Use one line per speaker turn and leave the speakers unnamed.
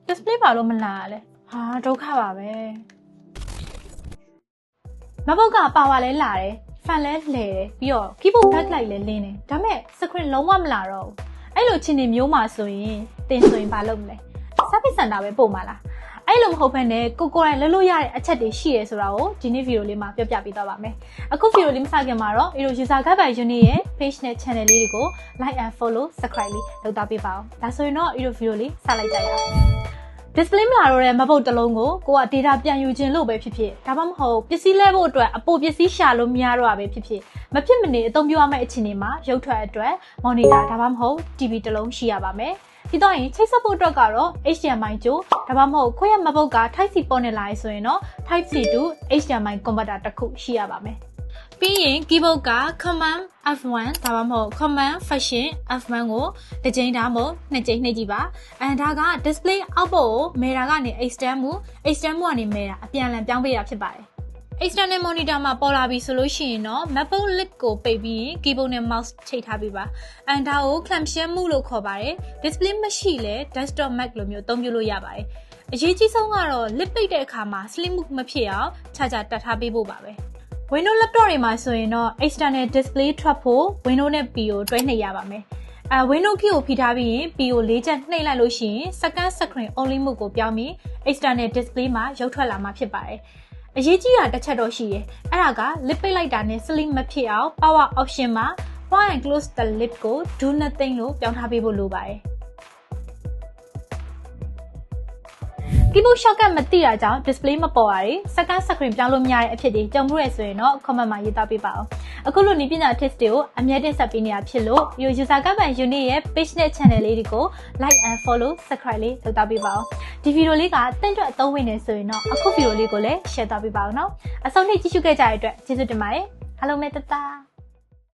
display ပါလို့မလာလဲဟာဒုက္ခပါပဲမပုတ်ကပါဝါလဲလာတယ်ဖန်လဲလှဲတယ်ပြီးတော့ keyboard backlight လဲလင်းတယ်ဒါပေမဲ့ screen လုံးဝမလာတော့ဘူးအဲ့လိုချင်းနေမျိုးမှာဆိုရင်တင်ဆိုရင်ဘာလုပ်မလဲ service center ပဲပို့မှာလားအဲ့လိုမဟုတ်ဘဲနဲ့ကိုယ်တိုင်လှုပ်လို့ရတဲ့အချက်တွေရှိရဲဆိုတာကိုဒီနေ့ဗီဒီယိုလေးမှာပြောပြပေးသွားပါမယ်အခုဗီဒီယိုလေးမစခင်မှာတော့ user guide by unit ရဲ့ page နဲ့ channel လေးတွေကို like and follow subscribe လေးလုပ်သားပေးပါအောင်ဒါဆိုရင်တော့ဗီဒီယိုလေးစလိုက်ကြရအောင် display မလာတော့တဲ့မပုတ်တစ်လုံးကိုကိုက data ပြန်ယူခြင်းလို့ပဲဖြစ်ဖြစ်ဒါမှမဟုတ်ပစ္စည်းလဲဖို့အတွက်အပိုပစ္စည်းရှာလို့မရတော့တာပဲဖြစ်ဖြစ်မဖြစ်မနေအသုံးပြုရမယ့်အခြေအနေမှာရုပ်ထွက်အတွက် monitor ဒါမှမဟုတ် TV တစ်လုံးရှိရပါမယ်ပြီးတော့ရင်ချိတ်ဆက်ဖို့အတွက်ကတော့ HDMI ကြိုးဒါမှမဟုတ်ခွဲရမပုတ်က Type C ပေါ်နေလာဆိုရင်တော့ Type C to HDMI converter တစ်ခုရှိရပါမယ်ပြီးရင် keyboard က Command F1 ဒါမှမဟုတ် Command Function F1 ကိုတစ်ကြိမ်ဒါမှမဟုတ်နှစ်ကြိမ်နှိပ်ကြည့်ပါဒါက display output ကိုမေတာကနေ extend မှုကနေမေတာအပြန်အလှန်ပြောင်းပေးတာဖြစ်ပါတယ် external monitor မှာပေါ်လာပြီဆိုလို့ရှိရင်တော့ MacBook lid ကိုပိတ်ပြီး keyboard နဲ့ mouse ချိတ်ထားပေးပါဒါကို clamshell မှုလို့ခေါ်ပါတယ် display မရှိလဲ desktop Mac လိုမျိုးအသုံးပြုလို့ရပါတယ်အရေးကြီးဆုံးကတော့ lid ပိတ်တဲ့အခါမှာ slim မဖြစ်အောင်ခြားခြားတတ်ထားပေးဖို့ပါပဲWindows laptop တွေမှာဆိုရင်တော့ external display ထွက်ဖို့ Windows နဲ့ P ကိုတွဲနှိပ်ရပါမယ်Windows key ကိုဖိထားပြီးရင် P ကို၄ချက်နှိပ်လိုက်လို့ရှိရင် second screen only mode ကိုပြောင်းပြီး external display မှာရုပ်ထွက်လာမှာဖြစ်ပါတယ်အရေးကြီးတာတစ်ချက်တော့ရှိရယ်အဲ့ဒါက lid ပိတ်လိုက်တာနဲ့ slim မဖြစ်အောင် power option မှာ point and close the lid ကို do nothing လို့ပြောင်းထားပေးဖို့လိုပါတယ်keyboard shortcut မသိတာကြောင့် display မပေါ်ရည် second screen ပြောင်းလို့မရတဲ့အဖြစ်တွေကြုံမှုရဆိုရင်တော့ comment မှာရေးသားပေးပါအောင်အခုလိုနည်းပညာ tips တွေကိုအမြဲတင်ဆက်ပေးနေတာဖြစ်လို့ user guide by unit ရဲ့ page နဲ့ channel လေးတွေကို like and follow subscribe လေးလုပ်သားပေးပါအောင်ဒီဗီဒီယိုလေးကတင့်အတွက်အသုံးဝင်နေဆိုရင်တော့အခုဗီဒီယိုလေးကိုလည်း share သွားပေးပါအောင်နော်အဆုံးထိကြည့်ရှုခဲ့ကြတဲ့အတွက်ကျေးဇူးတင်ပါတယ်အားလုံးပဲတတာ